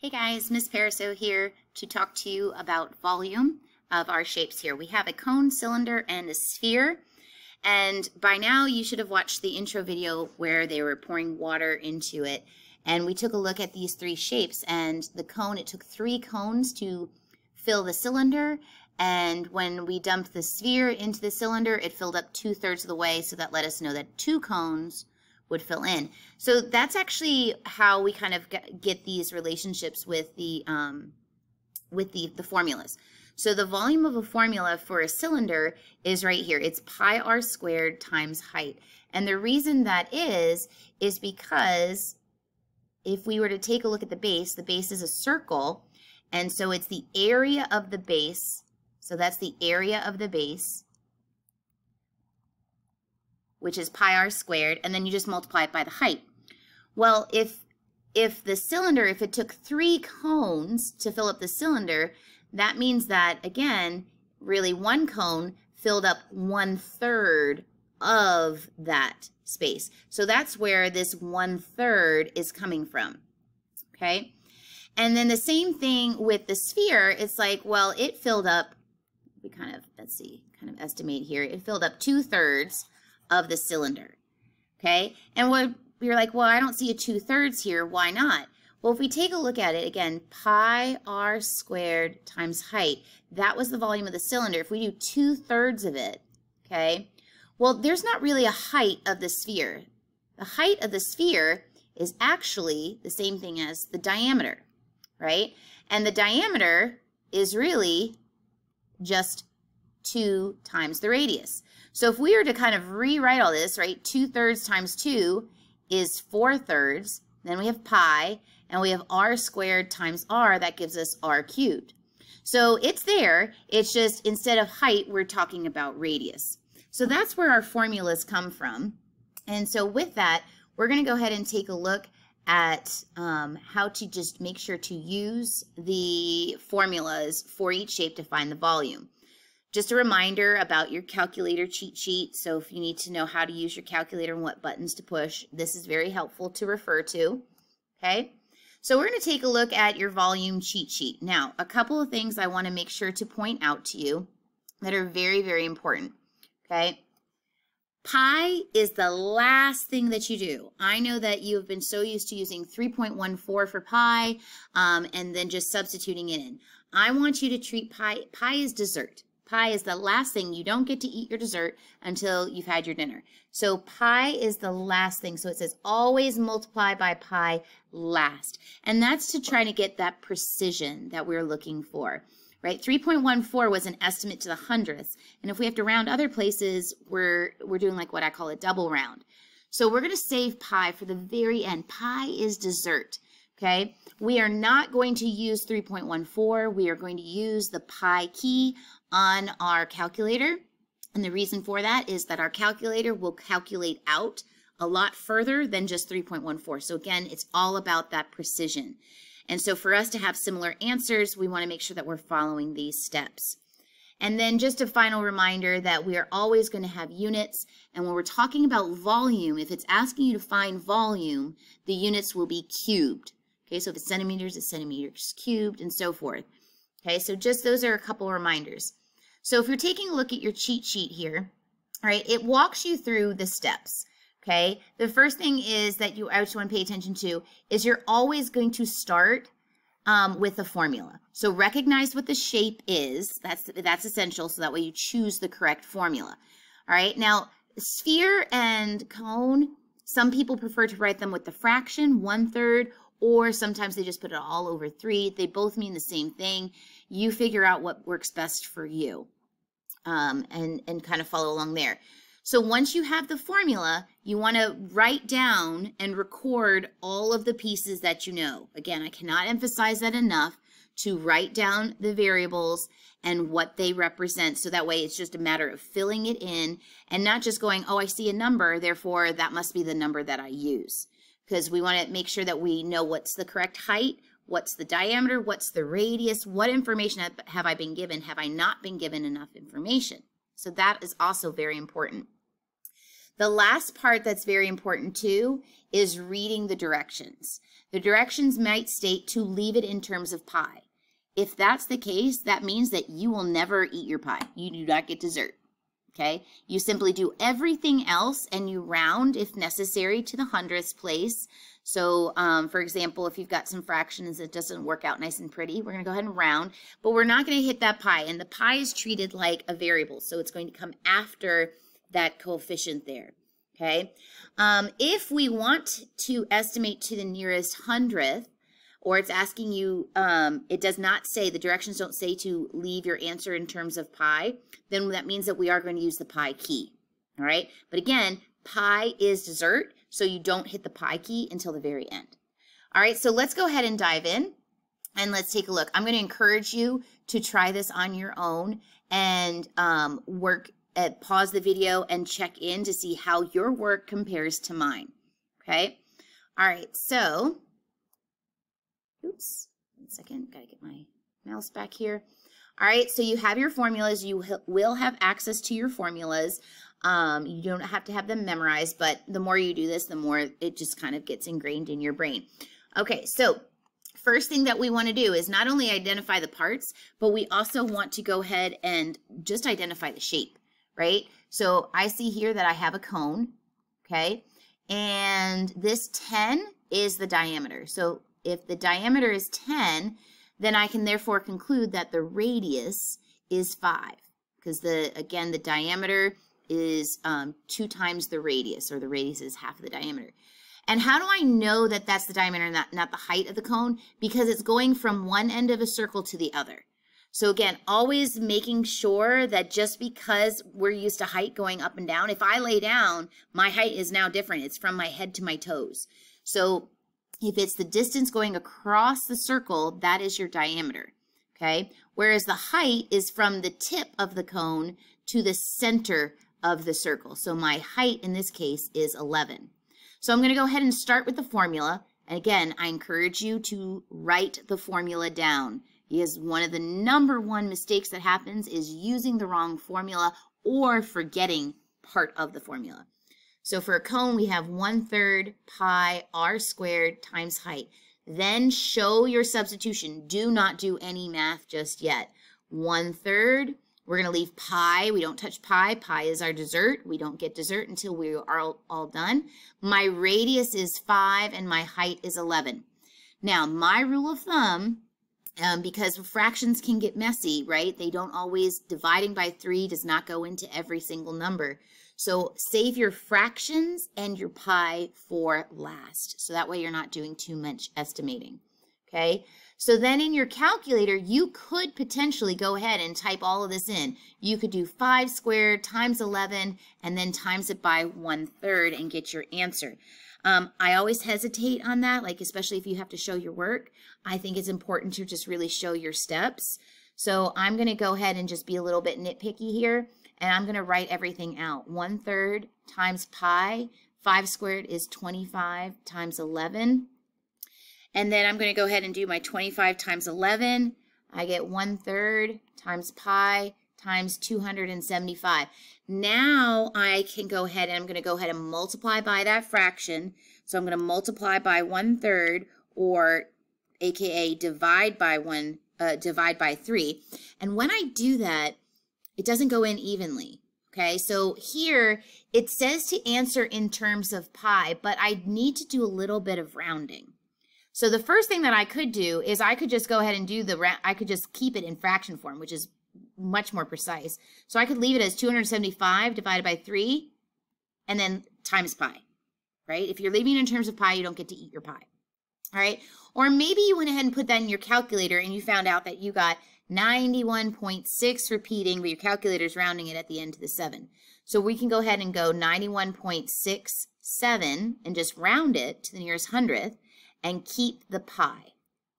Hey guys, Miss Pariseau here to talk to you about volume of our shapes here. We have a cone, cylinder, and a sphere. And by now you should have watched the intro video where they were pouring water into it. And we took a look at these three shapes, and the cone, it took 3 cones to fill the cylinder. And when we dumped the sphere into the cylinder, it filled up 2/3 of the way, so that let us know that 2 cones would fill in. So that's actually how we kind of get these relationships with the formulas. So the volume of a formula for a cylinder is right here. It's pi r squared times height. And the reason that is because if we were to take a look at the base is a circle, and so it's the area of the base. So that's the area of the base, which is pi r squared, and then you just multiply it by the height. Well, if the cylinder, if it took 3 cones to fill up the cylinder, that means that, again, really 1 cone filled up 1/3 of that space. So that's where this 1/3 is coming from, okay? And then the same thing with the sphere. It's like, well, it filled up, we kind of, let's see, kind of estimate here, it filled up 2/3 of the cylinder, okay? And you're like, well, I don't see a 2/3 here. Why not? Well, if we take a look at it, again, pi r squared times height, that was the volume of the cylinder. If we do 2/3 of it, okay, well, there's not really a height of the sphere. The height of the sphere is actually the same thing as the diameter, right? And the diameter is really just 2 times the radius. So if we were to kind of rewrite all this, right, 2/3 times 2 is 4/3. Then we have pi, and we have r squared times r. That gives us r cubed. So it's there. It's just instead of height, we're talking about radius. So that's where our formulas come from. And so with that, we're going to go ahead and take a look at how to just make sure to use the formulas for each shape to find the volume. Just a reminder about your calculator cheat sheet. So if you need to know how to use your calculator and what buttons to push, this is very helpful to refer to, okay? So we're going to take a look at your volume cheat sheet. Now, a couple of things I want to make sure to point out to you that are very, very important, okay? Pi is the last thing that you do. I know that you have been so used to using 3.14 for pi and then just substituting it in. I want you to treat pi as dessert. Pi is the last thing. You don't get to eat your dessert until you've had your dinner. So pi is the last thing. So it says always multiply by pi last. And that's to try to get that precision that we're looking for, right? 3.14 was an estimate to the hundredths. And if we have to round other places, we're doing like what I call a double round. So we're going to save pi for the very end. Pi is dessert. Okay, we are not going to use 3.14. We are going to use the pi key on our calculator. And the reason for that is that our calculator will calculate out a lot further than just 3.14. So again, it's all about that precision. And so for us to have similar answers, we want to make sure that we're following these steps. And then just a final reminder that we are always going to have units. And when we're talking about volume, if it's asking you to find volume, the units will be cubed. Okay, so if it's centimeters cubed, and so forth. Okay, so just those are a couple of reminders. So if you're taking a look at your cheat sheet here, all right, it walks you through the steps. Okay, the first thing is that I just want to pay attention to is you're always going to start with the formula. So recognize what the shape is. That's essential, so that way you choose the correct formula. All right, now sphere and cone, some people prefer to write them with the fraction, 1/3, or sometimes they just put it all over 3. They both mean the same thing. You figure out what works best for you and kind of follow along there. So once you have the formula, you want to write down and record all of the pieces that you know. Again, I cannot emphasize that enough, to write down the variables and what they represent. So that way it's just a matter of filling it in and not just going, oh, I see a number, therefore that must be the number that I use. Because we want to make sure that we know what's the correct height, what's the diameter, what's the radius, what information have I been given, have I not been given enough information. So that is also very important. The last part that's very important too is reading the directions. The directions might state to leave it in terms of pi. If that's the case, that means that you will never eat your pie. You do not get dessert. Okay? You simply do everything else and you round, if necessary, to the hundredths place. So, for example, if you've got some fractions that doesn't work out nice and pretty, we're going to go ahead and round, but we're not going to hit that pi. And the pi is treated like a variable, so it's going to come after that coefficient there. Okay? If we want to estimate to the nearest hundredth, or it's asking you, it does not say, the directions don't say to leave your answer in terms of pi, then that means that we are going to use the pi key, all right? But again, pi is dessert, so you don't hit the pi key until the very end. All right, so let's go ahead and dive in, and let's take a look. I'm going to encourage you to try this on your own and pause the video and check in to see how your work compares to mine, okay? All right, so... Oops, 1 second, gotta get my mouse back here. All right, so you have your formulas. You will have access to your formulas. You don't have to have them memorized, but the more you do this, the more it just kind of gets ingrained in your brain. Okay, so first thing that we want to do is not only identify the parts, but we also want to go ahead and just identify the shape, right? So I see here that I have a cone, okay? And this 10 is the diameter. So if the diameter is 10, then I can therefore conclude that the radius is 5, because again, the diameter is 2 times the radius, or the radius is half of the diameter. And how do I know that that's the diameter, not the height of the cone? Because it's going from one end of a circle to the other. So again, always making sure that just because we're used to height going up and down, if I lay down, my height is now different. It's from my head to my toes. So if it's the distance going across the circle, that is your diameter, okay? Whereas the height is from the tip of the cone to the center of the circle. So my height in this case is 11. So I'm going to go ahead and start with the formula. And again, I encourage you to write the formula down, because one of the #1 mistakes that happens is using the wrong formula or forgetting part of the formula. So for a cone, we have 1/3 pi r squared times height. Then show your substitution. Do not do any math just yet. 1/3, we're going to leave pi. We don't touch pi. Pi is our dessert. We don't get dessert until we are all done. My radius is 5 and my height is 11. Now, my rule of thumb, because fractions can get messy, right? They don't always, dividing by 3 does not go into every single number. So save your fractions and your pi for last. So that way you're not doing too much estimating, okay? So then in your calculator, you could potentially go ahead and type all of this in. You could do 5 squared times 11 and then times it by 1/3 and get your answer. I always hesitate on that, like especially if you have to show your work. I think it's important to just really show your steps. So I'm going to go ahead and just be a little bit nitpicky here. And I'm going to write everything out. 1/3 times pi, 5 squared is 25 times 11. And then I'm going to go ahead and do my 25 times 11. I get 1/3 times pi times 275. Now I can go ahead and I'm going to go ahead and multiply by that fraction. So I'm going to multiply by 1/3, or AKA divide by 3. And when I do that, it doesn't go in evenly, okay? So here, it says to answer in terms of pi, but I need to do a little bit of rounding. So the first thing that I could do is I could just go ahead and do I could just keep it in fraction form, which is much more precise. So I could leave it as 275 divided by 3, and then times pi, right? If you're leaving it in terms of pi, you don't get to eat your pie, all right? Or maybe you went ahead and put that in your calculator and you found out that you got 91.6 repeating, but your calculator's rounding it at the end to the 7. So we can go ahead and go 91.67 and just round it to the nearest hundredth and keep the pi.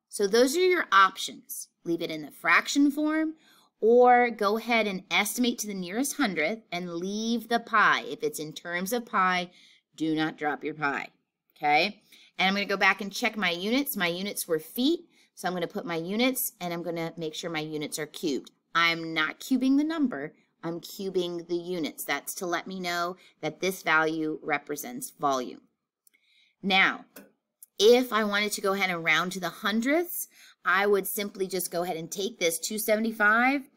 So those are your options. Leave it in the fraction form, or go ahead and estimate to the nearest hundredth and leave the pi. If it's in terms of pi, do not drop your pi, okay? And I'm going to go back and check my units. My units were feet. So I'm going to put my units, and I'm going to make sure my units are cubed. I'm not cubing the number. I'm cubing the units. That's to let me know that this value represents volume. Now, if I wanted to go ahead and round to the hundredths, I would simply just go ahead and take this 275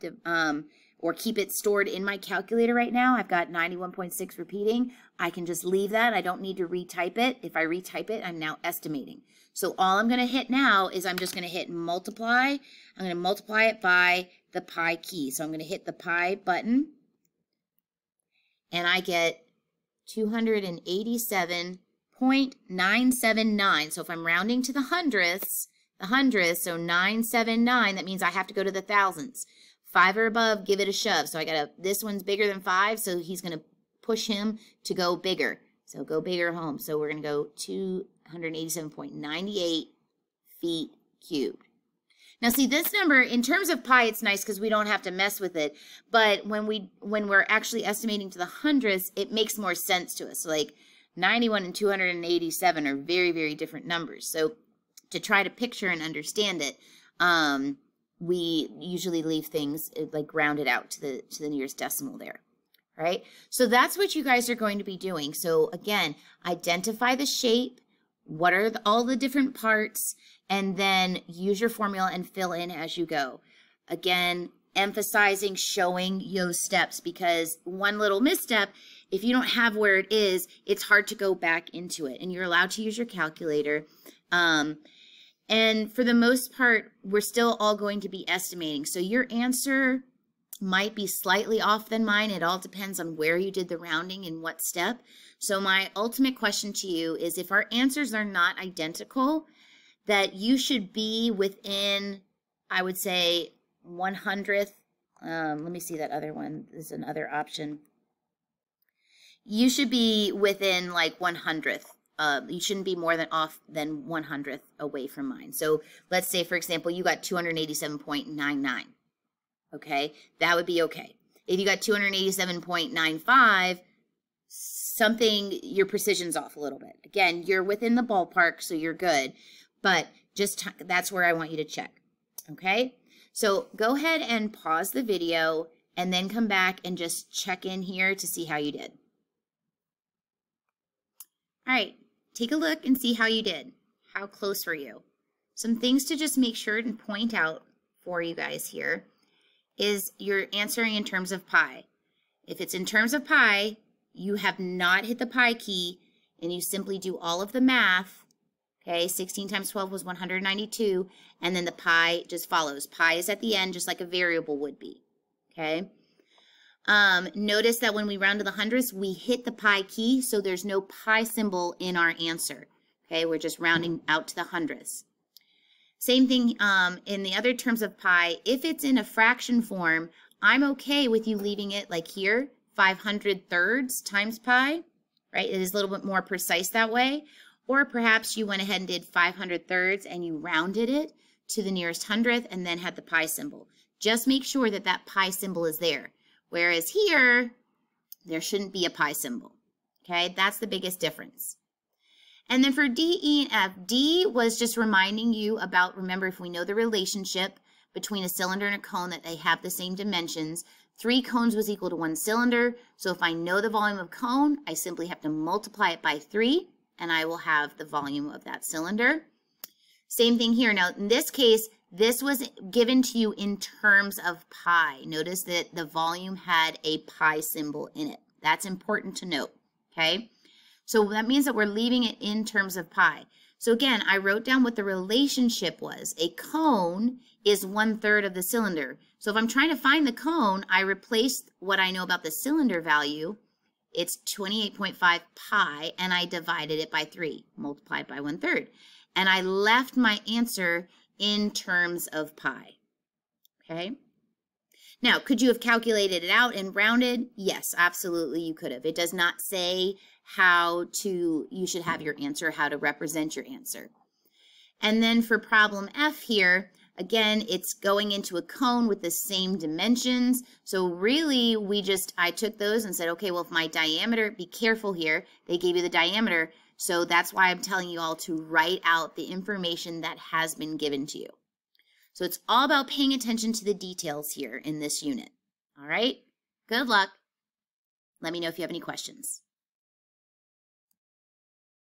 or keep it stored in my calculator right now. I've got 91.6 repeating. I can just leave that. I don't need to retype it. If I retype it, I'm now estimating. So all I'm going to hit now is I'm just going to hit multiply. I'm going to multiply it by the pi key. So I'm going to hit the pi button, and I get 287.979. So if I'm rounding to the hundredths, so 979, that means I have to go to the thousandths. 5 or above, give it a shove. So I got this one's bigger than 5, so he's going to push him to go bigger. So go bigger home. So we're going to go 287.98 feet cubed. Now see, this number, in terms of pi, it's nice because we don't have to mess with it. But when we're actually estimating to the hundredths, it makes more sense to us. So like 91 and 287 are very, very different numbers. So to try to picture and understand it, we usually leave things like rounded out to the nearest decimal there, right? So that's what you guys are going to be doing. So again, identify the shape, what are all the different parts, and then use your formula and fill in as you go. Again, emphasizing showing those steps, because one little misstep, if you don't have where it is, it's hard to go back into it, and you're allowed to use your calculator. And for the most part, we're still all going to be estimating. So your answer might be slightly off than mine. It all depends on where you did the rounding and what step. So my ultimate question to you is, if our answers are not identical, that you should be within, I would say, 100th. Let me see that other one. There's another option. You should be within like 100th. You shouldn't be more than off than 100th away from mine. So let's say, for example, you got 287.99. Okay, that would be okay. If you got 287.95, your precision's off a little bit. Again, you're within the ballpark, so you're good. But just that's where I want you to check. Okay, so go ahead and pause the video and then come back and just check in here to see how you did. All right. Take a look and see how you did. How close were you? Some things to just make sure and point out for you guys here is you're answering in terms of pi. If it's in terms of pi, you have not hit the pi key, and you simply do all of the math. Okay, 16 times 12 was 192, and then the pi just follows. Pi is at the end, just like a variable would be. Okay. Notice that when we round to the hundredths, we hit the pi key, so there's no pi symbol in our answer. Okay, we're just rounding out to the hundredths. Same thing in the other terms of pi. If it's in a fraction form, I'm okay with you leaving it like here, 500 thirds times pi, right? It is a little bit more precise that way. Or perhaps you went ahead and did 500 thirds and you rounded it to the nearest hundredth and then had the pi symbol. Just make sure that that pi symbol is there. Whereas here, there shouldn't be a pi symbol. Okay, that's the biggest difference. And then for D, E, and F, D was just reminding you about, remember, if we know the relationship between a cylinder and a cone, that they have the same dimensions. 3 cones was equal to 1 cylinder. So if I know the volume of cone, I simply have to multiply it by 3, and I will have the volume of that cylinder. Same thing here. Now, in this case, this was given to you in terms of pi. Notice that the volume had a pi symbol in it. That's important to note, okay? So that means that we're leaving it in terms of pi. So again, I wrote down what the relationship was. A cone is 1/3 of the cylinder. So if I'm trying to find the cone, I replaced what I know about the cylinder value. It's 28.5 pi, and I divided it by 3, multiplied by 1/3. And I left my answer in terms of pi, okay? Now, could you have calculated it out and rounded? Yes, absolutely you could have. It does not say you should have your answer, how to represent your answer. And then for problem F here, again, it's going into a cone with the same dimensions. So really, I took those and said, okay, well, if my diameter, be careful here, they gave you the diameter. So that's why I'm telling you all to write out the information that has been given to you. So it's all about paying attention to the details here in this unit. All right? Good luck. Let me know if you have any questions.